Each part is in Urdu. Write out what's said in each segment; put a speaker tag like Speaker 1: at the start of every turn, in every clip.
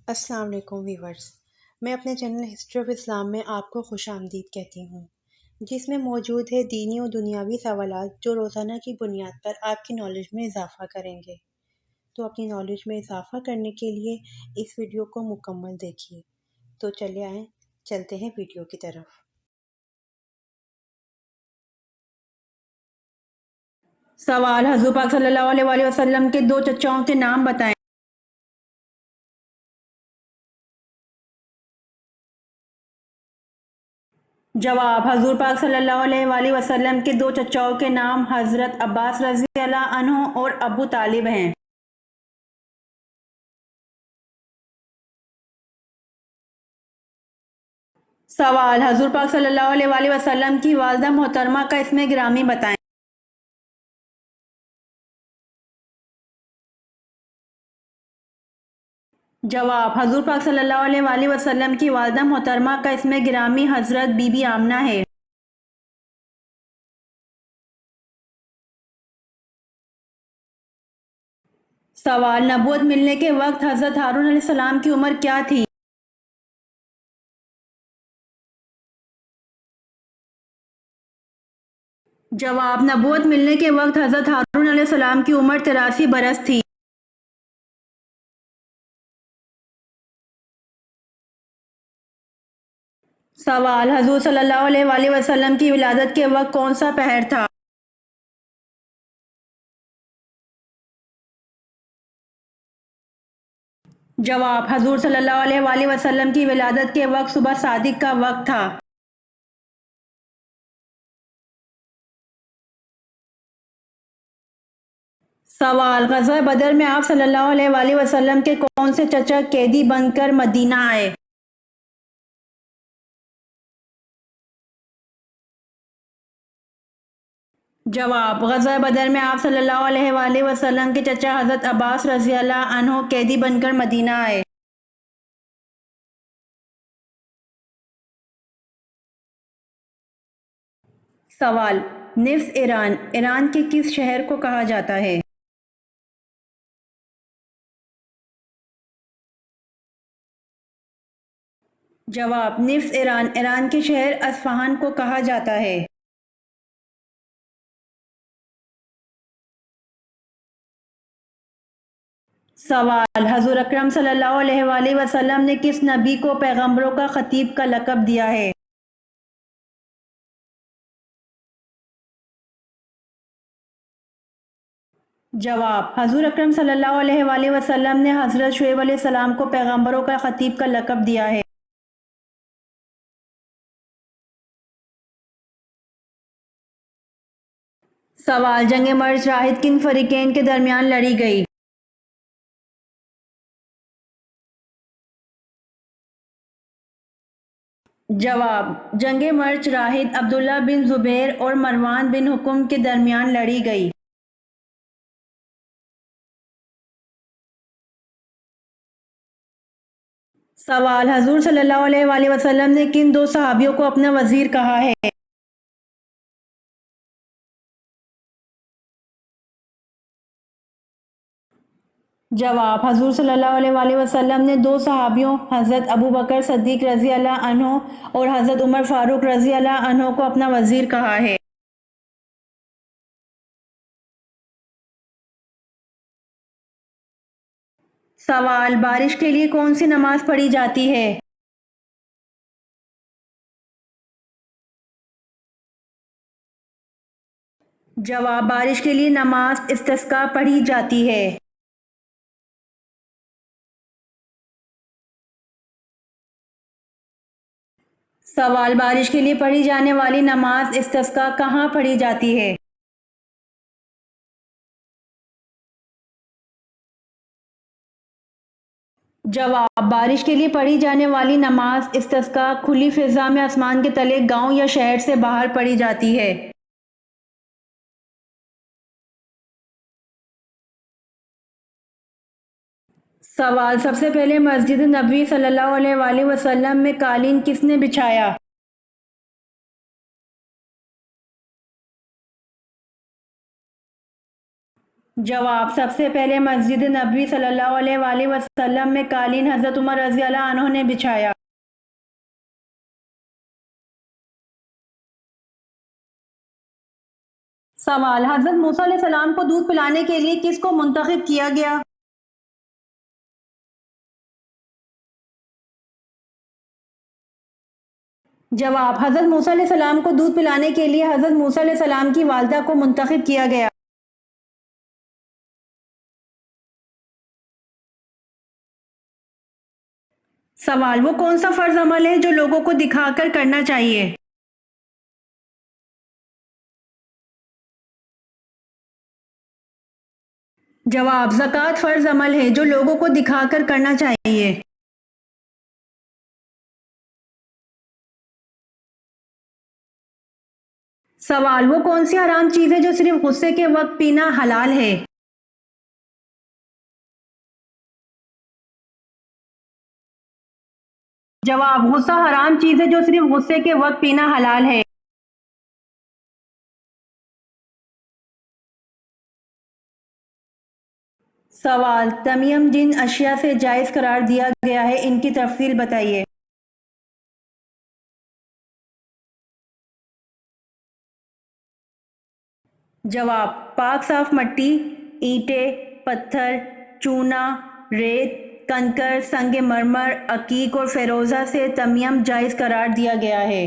Speaker 1: السلام علیکم ویورز، میں اپنے چینل ہسٹری آف اسلام میں آپ کو خوش آمدید کہتی ہوں، جس میں موجود ہے دینی و دنیاوی سوالات جو روزانہ کی بنیاد پر آپ کی نالج میں اضافہ کریں گے۔ تو اپنی نالج میں اضافہ کرنے کے لیے اس ویڈیو کو مکمل دیکھیے۔ تو چلے آئیں، چلتے ہیں ویڈیو کی طرف۔
Speaker 2: سوال: حضور پاک صلی اللہ علیہ وآلہ وسلم کے دو چچاؤں کے نام بتائیں۔ جواب: حضور پاک صلی اللہ علیہ وآلہ وسلم کے دو چچاؤں کے نام حضرت عباس رضی اللہ عنہ اور ابو طالب ہیں۔ سوال: حضور پاک صلی اللہ علیہ وآلہ وسلم کی والدہ محترمہ کا اسم گرامی بتائیں۔ جواب: حضور پاک صلی اللہ علیہ وآلہ وسلم کی والدہ محترمہ کا اسم گرامی حضرت بی بی آمنہ ہے۔ سوال: نبوت ملنے کے وقت حضرت ہارون علیہ السلام کی عمر کیا تھی؟ جواب: نبوت ملنے کے وقت حضرت ہارون علیہ السلام کی عمر 83 برس تھی۔ سوال: حضور صلی اللہ علیہ وآلہ وسلم کی ولادت کے وقت کون سا پہر تھا؟ جواب: حضور صلی اللہ علیہ وآلہ وسلم کی ولادت کے وقت صبح صادق کا وقت تھا۔ سوال: غزوہ بدر میں آپ صلی اللہ علیہ وآلہ وسلم کے کون سے چچا قیدی بن کر مدینہ آئے؟ جواب: غزوہ بدر میں آپ صلی اللہ علیہ وآلہ وسلم کے چچا حضرت عباس رضی اللہ عنہ قیدی بن کر مدینہ آئے۔ سوال: نفس ایران، ایران کے کس شہر کو کہا جاتا ہے؟ جواب: نفس ایران، ایران کے شہر اصفہان کو کہا جاتا ہے۔ سوال: حضور اکرم صلی اللہ علیہ وآلہ وسلم نے کس نبی کو پیغمبروں کا خطیب کا لقب دیا ہے؟ جواب: حضور اکرم صلی اللہ علیہ وآلہ وسلم نے حضرت شعیب علیہ السلام کو پیغمبروں کا خطیب کا لقب دیا ہے۔ سوال: جنگ مرج راحت کن فریقین کے درمیان لڑی گئی؟ جواب: جنگ مرج راحت عبداللہ بن زبیر اور مروان بن حکم کے درمیان لڑی گئی۔ سوال: حضور صلی اللہ علیہ وآلہ وسلم نے کن دو صحابیوں کو اپنا وزیر کہا ہے؟ جواب: حضور صلی اللہ علیہ وآلہ وسلم نے دو صحابیوں حضرت ابو بکر صدیق رضی اللہ عنہ اور حضرت عمر فاروق رضی اللہ عنہ کو اپنا وزیر کہا ہے۔ سوال: بارش کے لیے کون سی نماز پڑھی جاتی ہے؟ جواب: بارش کے لیے نماز استسقاء پڑھی جاتی ہے۔ سوال: بارش کے لیے پڑھی جانے والی نماز استسقاء کہاں پڑھی جاتی ہے؟ جواب: بارش کے لیے پڑھی جانے والی نماز استسقاء کھلی فضا میں آسمان کے تلے گاؤں یا شہر سے باہر پڑھی جاتی ہے۔ سوال: سب سے پہلے مسجد نبوی صلی اللہ علیہ وآلہ وسلم میں قالین کس نے بچھایا؟ جواب: سب سے پہلے مسجد نبوی صلی اللہ علیہ وآلہ وسلم میں قالین حضرت عمر رضی اللہ عنہ نے بچھایا۔ سوال: حضرت موسیٰ علیہ السلام کو دودھ پلانے کے لیے کس کو منتخب کیا گیا؟ جواب: حضرت موسیٰ علیہ السلام کو دودھ پلانے کے لیے حضرت موسیٰ علیہ السلام کی والدہ کو منتخب کیا گیا۔ سوال: وہ کون سا فرض عمل ہے جو لوگوں کو دکھا کر کرنا چاہیے؟ جواب: زکوٰۃ فرض عمل ہے جو لوگوں کو دکھا کر کرنا چاہیے۔ سوال: وہ کون سی حرام چیز ہے جو صرف غصے کے وقت پینا حلال ہے؟ جواب: غصہ حرام چیز ہے جو صرف غصے کے وقت پینا حلال ہے۔ سوال: تمیمم جن اشیاء سے جائز قرار دیا گیا ہے ان کی تفصیل بتائیے۔ جواب: پاک صاف مٹی، اینٹیں، پتھر، چونا، ریت، کنکر، سنگ مرمر، عقیق اور فیروزہ سے تمیمم جائز قرار دیا گیا ہے۔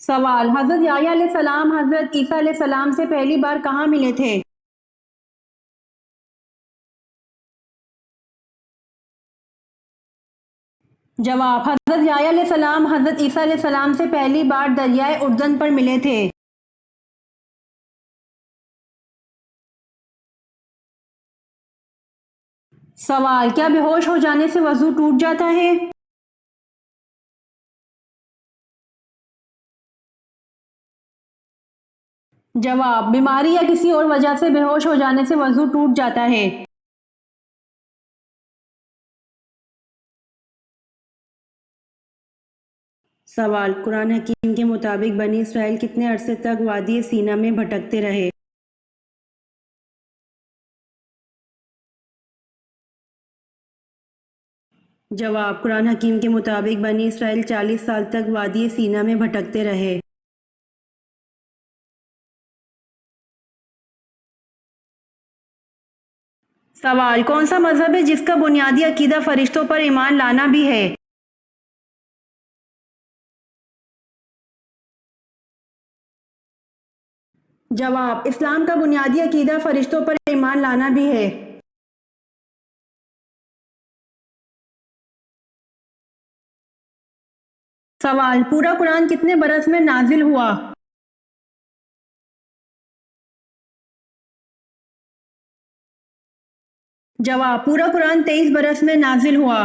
Speaker 2: سوال: حضرت یحییٰ علیہ السلام حضرت عیسیٰ علیہ السلام سے پہلی بار کہاں ملے تھے؟ جواب: حضرت یحییٰ علیہ السلام حضرت عیسیٰ علیہ السلام سے پہلی بار دریائے اردن پر ملے تھے۔ سوال: کیا بے ہوش ہو جانے سے وضو ٹوٹ جاتا ہے؟ جواب: بیماری یا کسی اور وجہ سے بے ہوش ہو جانے سے وضو ٹوٹ جاتا ہے۔ سوال: قرآن حکیم کے مطابق بنی اسرائیل کتنے عرصے تک وادی سینا میں بھٹکتے رہے؟ جواب: قرآن حکیم کے مطابق بنی اسرائیل 40 سال تک وادی سینا میں بھٹکتے رہے۔ سوال: کون سا مذہب ہے جس کا بنیادی عقیدہ فرشتوں پر ایمان لانا بھی ہے؟ جواب: اسلام کا بنیادی عقیدہ فرشتوں پر ایمان لانا بھی ہے۔ سوال: پورا قرآن کتنے برس میں نازل ہوا؟ جواب: پورا قرآن 23 برس میں نازل ہوا۔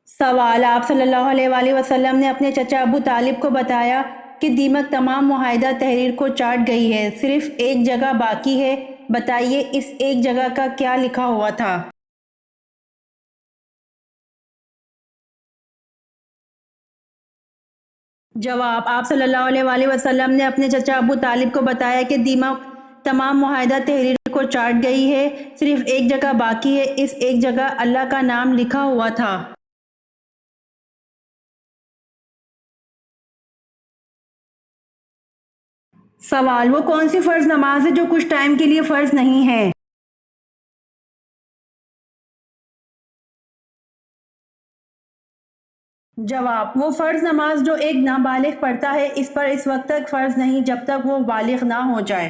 Speaker 2: سوال: آپ صلی اللہ علیہ وآلہ وسلم نے اپنے چچا ابو طالب کو بتایا کہ دیمک تمام معاہدہ تحریر کو چاٹ گئی ہے، صرف ایک جگہ باقی ہے، بتائیے اس ایک جگہ کا کیا لکھا ہوا تھا؟ جواب: آپ صلی اللہ علیہ وآلہ وسلم نے اپنے چچا ابو طالب کو بتایا کہ دیمک تمام معاہدہ تحریر کو چاٹ گئی ہے، صرف ایک جگہ باقی ہے، اس ایک جگہ اللہ کا نام لکھا ہوا تھا۔ سوال: وہ کون سی فرض نماز ہے جو کچھ ٹائم کے لیے فرض نہیں ہے؟ جواب: وہ فرض نماز جو ایک نابالغ پڑھتا ہے اس پر اس وقت تک فرض نہیں جب تک وہ بالغ نہ ہو جائے۔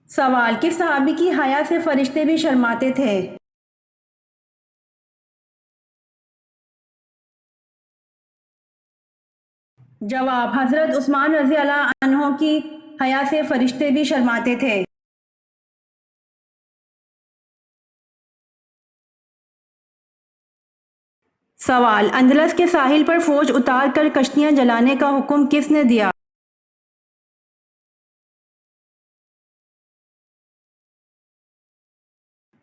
Speaker 2: سوال: کس صحابی کی حیا سے فرشتے بھی شرماتے تھے؟ جواب: حضرت عثمان رضی اللہ عنہ کی حیا سے فرشتے بھی شرماتے تھے۔ سوال: اندلس کے ساحل پر فوج اتار کر کشتیاں جلانے کا حکم کس نے دیا؟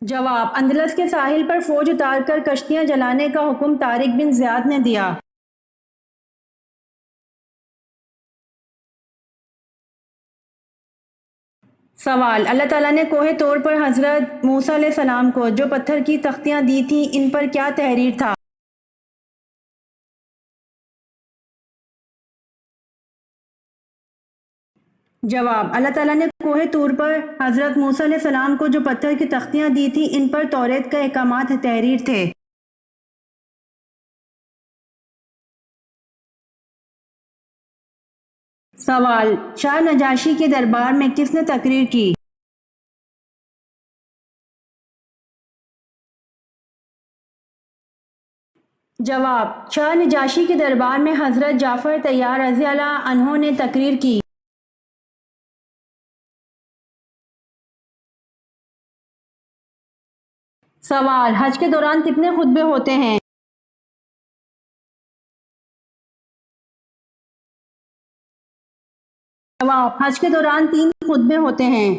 Speaker 2: جواب: اندلس کے ساحل پر فوج اتار کر کشتیاں جلانے کا حکم طارق بن زیاد نے دیا۔ سوال: اللہ تعالیٰ نے کوہ طور پر حضرت موسیٰ علیہ السلام کو جو پتھر کی تختیاں دی تھیں ان پر کیا تحریر تھا؟ جواب: اللہ تعالیٰ نے کوہ طور پر حضرت موسیٰ علیہ السلام کو جو پتھر کی تختیاں دی تھیں ان پر توریت کے احکامات تحریر تھے۔ سوال: شاہ نجاشی کے دربار میں کس نے تقریر کی؟ جواب: شاہ نجاشی کے دربار میں حضرت جعفر طیار رضی اللہ عنہ نے تقریر کی۔ سوال: حج کے دوران کتنے خطبے ہوتے ہیں؟ جواب: حج کے دوران 3 خطبے ہوتے ہیں۔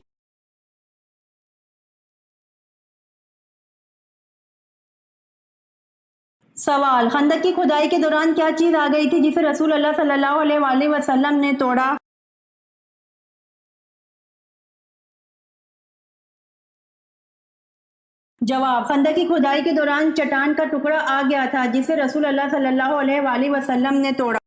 Speaker 2: سوال: خندق کی کھدائی کے دوران کیا چیز آ گئی تھی جسے رسول اللہ صلی اللہ علیہ وآلہ وسلم نے توڑا؟ جواب: خندق کی کھدائی کے دوران چٹان کا ٹکڑا آ گیا تھا جسے رسول اللہ صلی اللہ علیہ وآلہ وسلم نے توڑا۔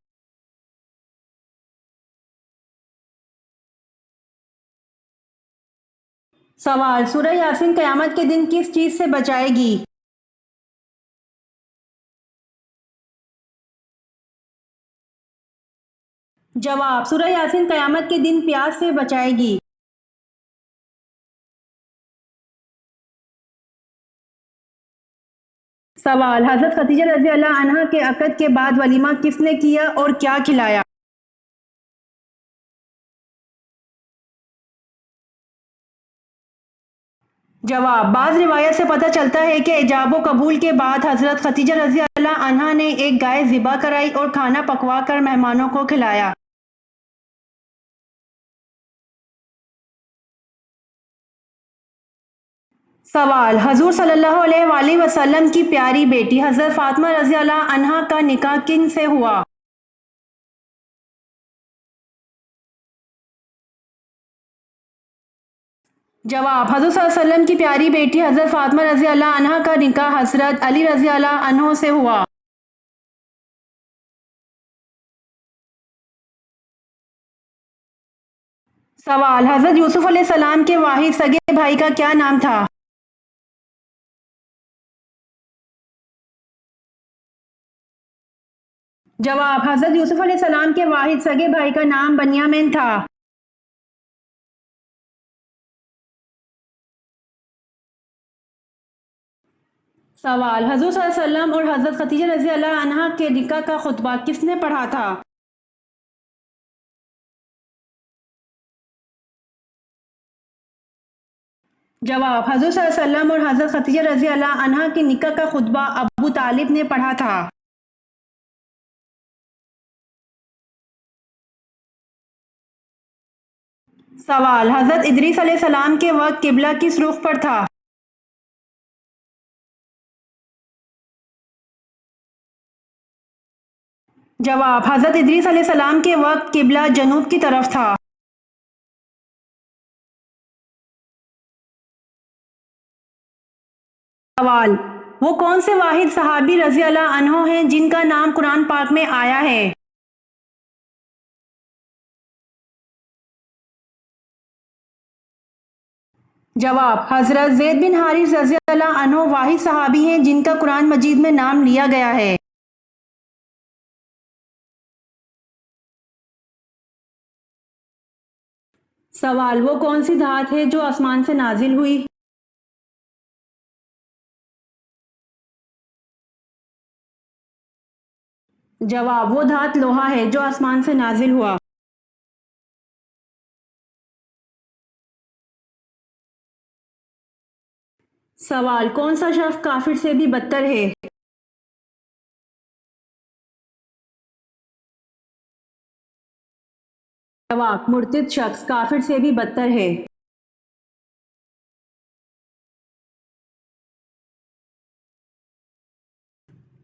Speaker 2: سوال: سورہ یاسین قیامت کے دن کس چیز سے بچائے گی؟ جواب: سورہ یاسین قیامت کے دن پیاس سے بچائے گی۔ سوال: حضرت خدیجہ رضی اللہ عنہا کے عقد کے بعد ولیمہ کس نے کیا اور کیا کھلایا؟ جواب: بعض روایت سے پتہ چلتا ہے کہ ایجاب و قبول کے بعد حضرت خدیجہ رضی اللہ عنہا نے ایک گائے ذبح کرائی اور کھانا پکوا کر مہمانوں کو کھلایا۔ سوال: حضور صلی اللہ علیہ وآلہ وسلم کی پیاری بیٹی حضرت فاطمہ رضی اللہ عنہا کا نکاح کن سے ہوا؟ جواب: حضور صلی اللہ علیہ وسلم کی پیاری بیٹی حضرت فاطمہ رضی اللہ عنہا کا نکاح حضرت علی رضی اللہ عنہ سے ہوا۔ سوال: حضرت یوسف علیہ السلام کے واحد سگے بھائی کا کیا نام تھا؟ جواب: حضرت یوسف علیہ السلام کے واحد سگے بھائی کا نام بنیامین تھا۔ سوال: حضور صلی اللہ علیہ وسلم اور حضرت خدیجہ رضی اللہ عنہا کے نکاح کا خطبہ کس نے پڑھا تھا؟ جواب: حضور صلی اللہ علیہ وسلم اور حضرت خدیجہ رضی اللہ عنہا کے نکاح کا خطبہ ابو طالب نے پڑھا تھا۔ سوال: حضرت ادریس علیہ السلام کے وقت قبلہ کس رخ پر تھا؟ جواب: حضرت ادریس علیہ السلام کے وقت قبلہ جنوب کی طرف تھا۔ سوال: وہ کون سے واحد صحابی رضی اللہ عنہ ہیں جن کا نام قرآن پاک میں آیا ہے؟ جواب: حضرت زید بن حارث رضی اللہ عنہ واحد صحابی ہیں جن کا قرآن مجید میں نام لیا گیا ہے۔ سوال: وہ کون سی دھات ہے جو آسمان سے نازل ہوئی؟ جواب: وہ دھات لوہا ہے جو آسمان سے نازل ہوا۔ سوال: کون سا شخص کافر سے بھی بدتر ہے؟ جواب: مرتد شخص کافر سے بھی بدتر ہے۔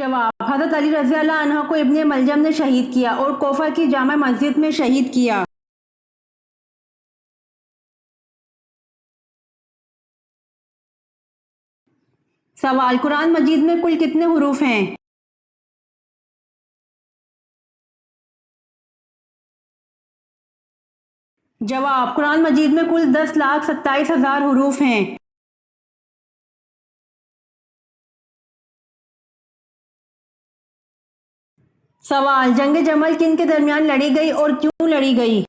Speaker 2: جواب: حضرت علی رضی اللہ عنہ کو ابن ملجم نے شہید کیا اور کوفہ کی جامع مسجد میں شہید کیا۔ سوال: قرآن مجید میں کل کتنے حروف ہیں؟ جواب: قرآن مجید میں کل 10,27,000 حروف ہیں۔ سوال: جنگ جمل کن کے درمیان لڑی گئی اور کیوں لڑی گئی؟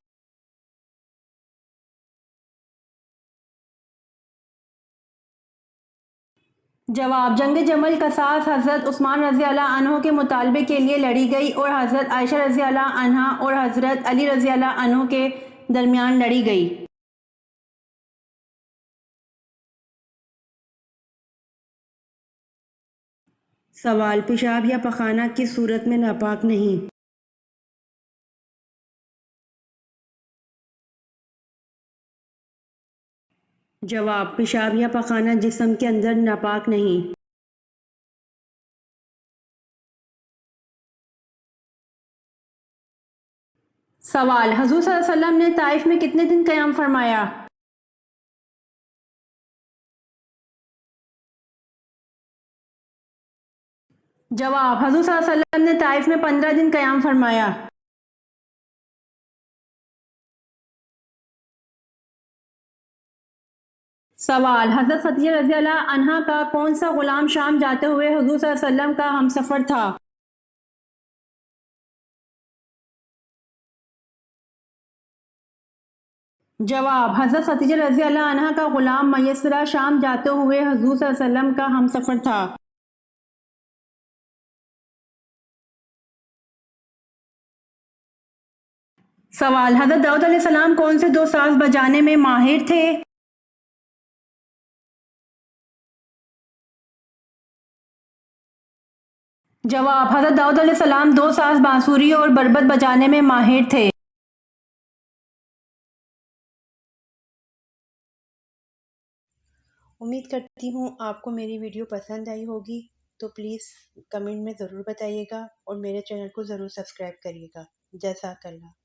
Speaker 2: جواب: جنگ جمل قصاص حضرت عثمان رضی اللہ عنہ کے مطالبے کے لیے لڑی گئی اور حضرت عائشہ رضی اللہ عنہا اور حضرت علی رضی اللہ عنہ کے درمیان لڑی گئی۔ سوال: پیشاب یا پخانہ کس صورت میں ناپاک نہیں؟ جواب: پیشاب یا پخانہ جسم کے اندر ناپاک نہیں۔ سوال: حضور صلی اللہ علیہ وسلم نے طائف میں کتنے دن قیام فرمایا؟ جواب: حضور صلی اللہ علیہ وسلم نے طائف میں 15 دن قیام فرمایا۔ سوال: حضرت خدیجہ رضی اللہ عنہا کا کون سا غلام شام جاتے ہوئے حضور صلی اللہ علیہ وسلم کا ہمسفر تھا؟ جواب: حضرت خدیجہ رضی اللہ عنہا کا غلام میسرہ شام جاتے ہوئے حضور صلی اللہ علیہ وسلم کا ہمسفر تھا۔ سوال: حضرت داؤد علیہ السلام کون سے 2 ساز بجانے میں ماہر تھے؟ جواب: حضرت داؤد علیہ السلام 2 ساز بانسری اور بربط بجانے میں ماہر تھے۔
Speaker 1: امید کرتی ہوں آپ کو میری ویڈیو پسند آئی ہوگی، تو پلیز کمنٹ میں ضرور بتائیے گا اور میرے چینل کو ضرور سبسکرائب کریے گا۔ جزاک اللہ۔